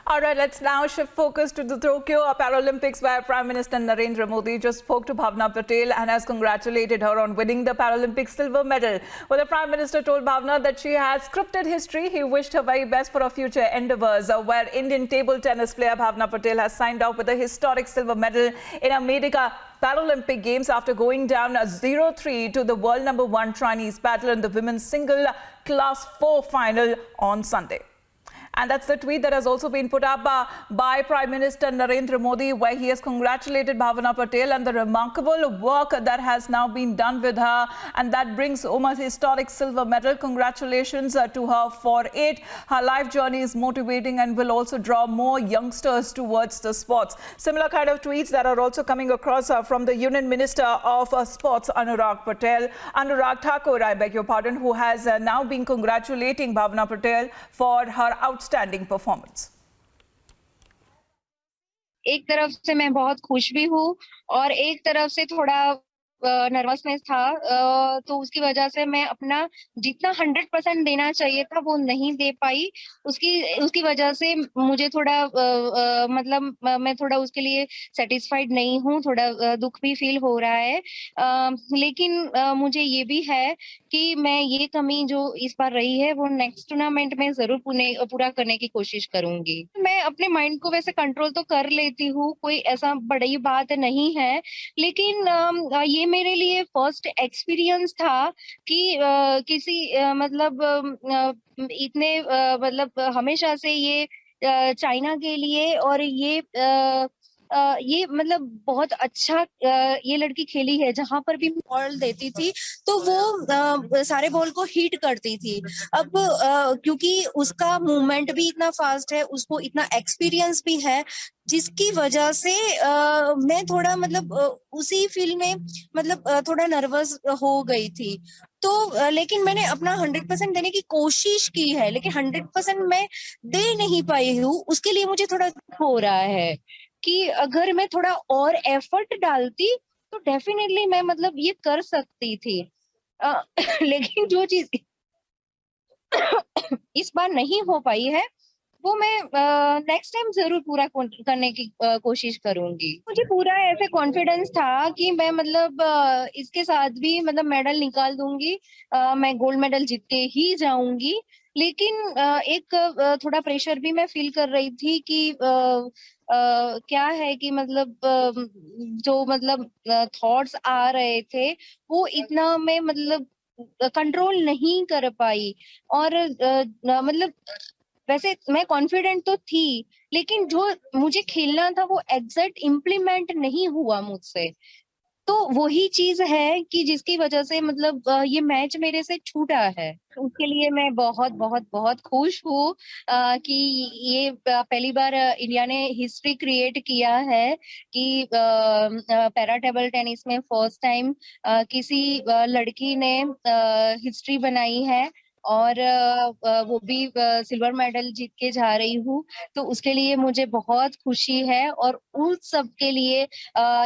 All right, let's now shift focus to the Tokyo Paralympics, where Prime Minister Narendra Modi just spoke to Bhavna Patel and has congratulated her on winning the Paralympic silver medal. Well, the Prime Minister told Bhavna that she has scripted history. He wished her very best for her future endeavours, where Indian table tennis player Bhavna Patel has signed off with a historic silver medal in America Paralympic Games after going down 0-3 to the world #1 Chinese battler in the women's single class 4 final on Sunday. And that's the tweet that has also been put up by Prime Minister Narendra Modi, where he has congratulated Bhavna Patel and the remarkable work that has now been done with her, and that brings home a historic silver medal. Congratulations to her for it. Her life journey is motivating and will also draw more youngsters towards the sports. Similar kind of tweets that are also coming across from the Union Minister of Sports, Anurag Thakur, I beg your pardon, who has now been congratulating Bhavna Patel for her outstanding performance. एक तरफ से मैं बहुत खुश भी हूँ और एक तरफ से थोड़ा नर्वसनेस था, तो उसकी वजह से मैं अपना जितना 100% देना चाहिए था वो नहीं दे पाई। उसकी वजह से मुझे थोड़ा मतलब मैं थोड़ा उसके लिए सैटिस्फाइड नहीं हूँ, थोड़ा दुख भी फील हो रहा है। लेकिन मुझे ये भी है कि मैं ये कमी जो इस बार रही है वो नेक्स्ट टूर्नामेंट में ज़रूर पूरा करने की कोशिश करूँगी। मैं अपने माइंड को वैसे कंट्रोल तो कर लेती हूँ, कोई ऐसा बड़ी बात नहीं है, लेकिन ये मेरे लिए फर्स्ट एक्सपीरियंस था कि मतलब इतने मतलब हमेशा से ये चाइना के लिए और ये मतलब बहुत अच्छा ये लड़की खेली है। जहाँ पर भी बॉल देती थी तो वो सारे बॉल को हिट करती थी। अब क्योंकि उसका मूवमेंट भी इतना फास्ट है, उसको इतना एक्सपीरियंस भी है, जिसकी वजह से मैं थोड़ा मतलब उसी फील्ड में मतलब थोड़ा नर्वस हो गई थी। तो लेकिन मैंने अपना 100% देने की कोशिश की है, लेकिन 100% मैं दे नहीं पाई हूँ। उसके लिए मुझे थोड़ा दुख हो रहा है कि अगर मैं थोड़ा और एफर्ट डालती तो डेफिनेटली मैं मतलब ये कर सकती थी। लेकिन जो चीज़ इस बार नहीं हो पाई है वो मैं नेक्स्ट टाइम ज़रूर पूरा करने की कोशिश करूँगी। मुझे पूरा ऐसे कॉन्फिडेंस था कि मैं मतलब इसके साथ भी मतलब मेडल निकाल दूँगी, मैं गोल्ड मेडल जीत के ही जाऊँगी। लेकिन एक थोड़ा प्रेशर भी मैं फ़ील कर रही थी कि क्या है कि मतलब जो मतलब थॉट्स आ रहे थे, वो इतना मैं मतलब कंट्रोल नहीं कर पाई और मतलब वैसे मैं कॉन्फिडेंट तो थी, लेकिन जो मुझे खेलना था वो एग्ज़ैक्ट इम्प्लीमेंट नहीं हुआ मुझसे। तो वही चीज़ है कि जिसकी वज़ह से मतलब ये मैच मेरे से छूटा है। उसके लिए मैं बहुत खुश हूँ कि ये पहली बार इंडिया ने हिस्ट्री क्रिएट किया है कि पैरा टेबल टेनिस में फर्स्ट टाइम किसी लड़की ने हिस्ट्री बनाई है और वो भी सिल्वर मेडल जीत के जा रही हूँ। तो उसके लिए मुझे बहुत खुशी है और उस सब के लिए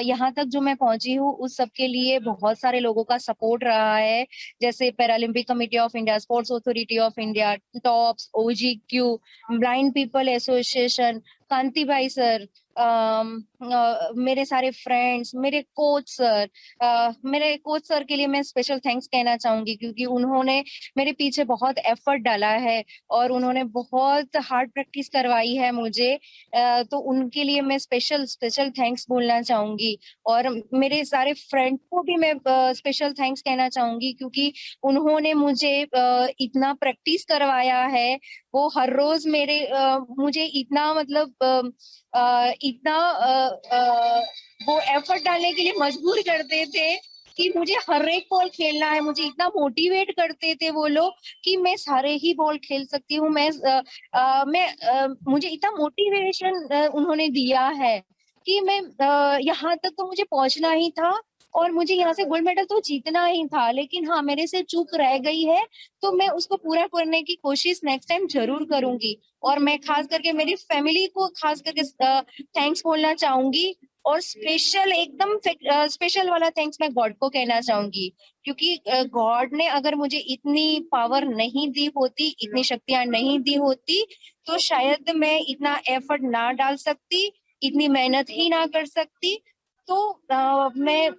यहाँ तक जो मैं पहुँची हूँ, उस सब के लिए बहुत सारे लोगों का सपोर्ट रहा है। जैसे Paralympic committee of India, sports authority of India, TOPS, OGQ, blind people association, Kanti bhai sir, मेरे सारे फ्रेंड्स, मेरे कोच सर के लिए मैं स्पेशल थैंक्स कहना चाहूँगी क्योंकि उन्होंने मेरे पीछे बहुत एफर्ट डाला है और उन्होंने बहुत हार्ड प्रैक्टिस करवाई है मुझे। तो उनके लिए मैं स्पेशल थैंक्स बोलना चाहूँगी और मेरे सारे फ्रेंड्स को भी मैं स्पेशल थैंक्स कहना चाहूँगी क्योंकि उन्होंने मुझे इतना प्रैक्टिस करवाया है। वो हर रोज़ मुझे इतना मतलब इतना वो एफर्ट डालने के लिए मजबूर करते थे कि मुझे हर एक बॉल खेलना है। मुझे इतना मोटिवेट करते थे वो लोग कि मैं सारे ही बॉल खेल सकती हूँ। मुझे इतना मोटिवेशन उन्होंने दिया है कि मैं यहाँ तक तो मुझे पहुँचना ही था और मुझे यहाँ से गोल्ड मेडल तो जीतना ही था। लेकिन हाँ, मेरे से चूक रह गई है, तो मैं उसको पूरा करने की कोशिश नेक्स्ट टाइम ज़रूर करूँगी और मैं ख़ास करके मेरी फैमिली को ख़ास करके थैंक्स बोलना चाहूँगी और स्पेशल एकदम स्पेशल वाला थैंक्स मैं गॉड को कहना चाहूंगी, क्योंकि गॉड ने अगर मुझे इतनी पावर नहीं दी होती, इतनी शक्तियां नहीं दी होती, तो शायद मैं इतना एफर्ट ना डाल सकती, इतनी मेहनत ही ना कर सकती। तो मैं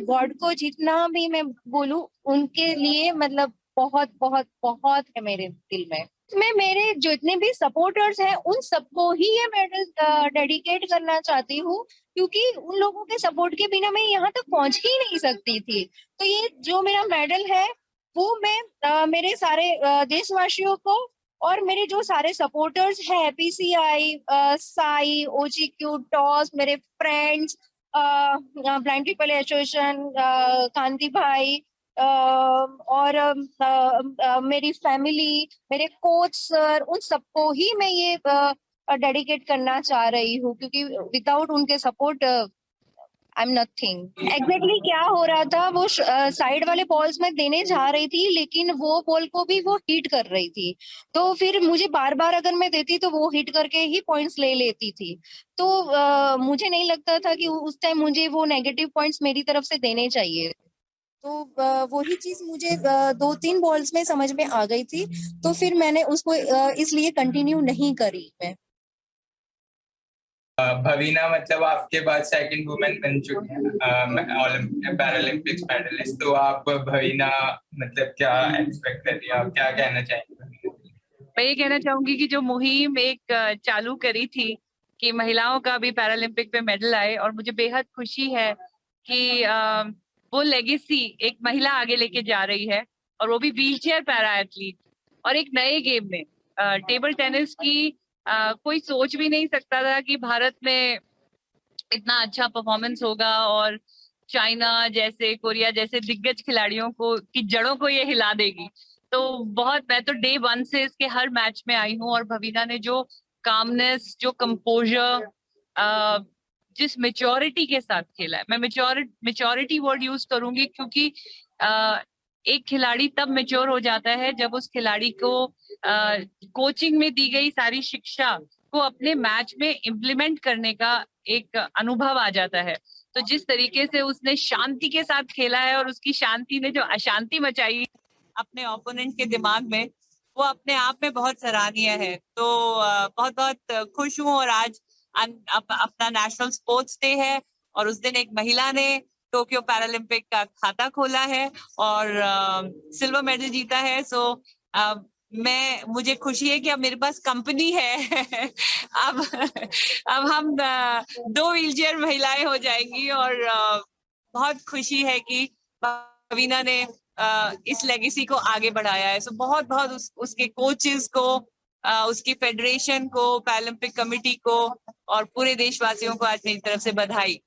गॉड को जितना भी मैं बोलूं, उनके लिए मतलब बहुत बहुत बहुत है मेरे दिल में। मैं मेरे जितने भी सपोर्टर्स हैं उन सबको ही ये मेडल डेडिकेट करना चाहती हूँ, क्योंकि उन लोगों के सपोर्ट के बिना मैं यहाँ तक पहुंच ही नहीं सकती थी। तो ये जो मेरा मेडल है वो मैं मेरे सारे देशवासियों को और मेरे जो सारे सपोर्टर्स हैं, पीसीआई, साई, ओजीक्यू, टॉस, मेरे friends, blind people association, Kanti भाई, और मेरी फैमिली, मेरे कोच सर, उन सबको ही मैं ये डेडिकेट करना चाह रही हूँ, क्योंकि विदाउट उनके support I am nothing. Exactly क्या हो रहा था, वो साइड वाले बॉल्स में देने जा रही थी, लेकिन वो बॉल को भी वो हिट कर रही थी। तो फिर मुझे बार बार अगर मैं देती तो वो हिट करके ही पॉइंट्स ले लेती थी। तो मुझे नहीं लगता था कि उस टाइम मुझे वो नेगेटिव पॉइंट्स मेरी तरफ से देने चाहिए। तो वही चीज मुझे 2-3 बॉल्स में समझ में आ गई थी, तो फिर मैंने उसको इसलिए कंटिन्यू नहीं करी मैं। भवीना मतलब आपके बाद सेकंड वुमेन बन चुकी हैं ओलंपिक पैरालंपिक्स मेडलिस्ट। तो आप भवीना मतलब क्या एक्सपेक्ट कर रही हैं, आप क्या कहना चाहेंगे? मैं ये कहना चाहूंगी कि जो मुहिम एक चालू करी थी कि महिलाओं का भी पैरालंपिक में मेडल आए, और मुझे बेहद खुशी है कि वो लेगेसी एक महिला आगे लेके जा रही है, और वो भी व्हीलचेयर पैरा एथलीट, और एक नए गेम में टेबल टेनिस की कोई सोच भी नहीं सकता था कि भारत में इतना अच्छा परफॉर्मेंस होगा, और चाइना जैसे, कोरिया जैसे दिग्गज खिलाड़ियों को की जड़ों को ये हिला देगी। तो बहुत, मैं तो डे 1 से इसके हर मैच में आई हूँ, और भवीना ने जो कामनेस, जो कंपोजर, जिस मेच्योरिटी के साथ खेला है, मैं मेच्योरिटी वर्ड यूज करूंगी, क्योंकि एक खिलाड़ी तब मेच्योर हो जाता है जब उस खिलाड़ी को कोचिंग में दी गई सारी शिक्षा को अपने मैच में इम्प्लीमेंट करने का एक अनुभव आ जाता है। तो जिस तरीके से उसने शांति के साथ खेला है, और उसकी शांति ने जो अशांति मचाई अपने ओपोनेंट के दिमाग में, वो अपने आप में बहुत सराहनीय है। तो बहुत बहुत खुश हूँ। और आज अपना नेशनल स्पोर्ट्स डे है, और उस दिन एक महिला ने टोक्यो पैरालंपिक का खाता खोला है और सिल्वर मेडल जीता है। सो मुझे खुशी है कि अब मेरे पास कंपनी है अब हम 2 व्हीलचेयर महिलाएं हो जाएंगी, और बहुत खुशी है कि भवीना ने इस लेगेसी को आगे बढ़ाया है। सो बहुत बहुत उसके कोचेस को, उसकी फेडरेशन को, पैरालंपिक कमेटी को, और पूरे देशवासियों को आज मेरी तरफ से बधाई।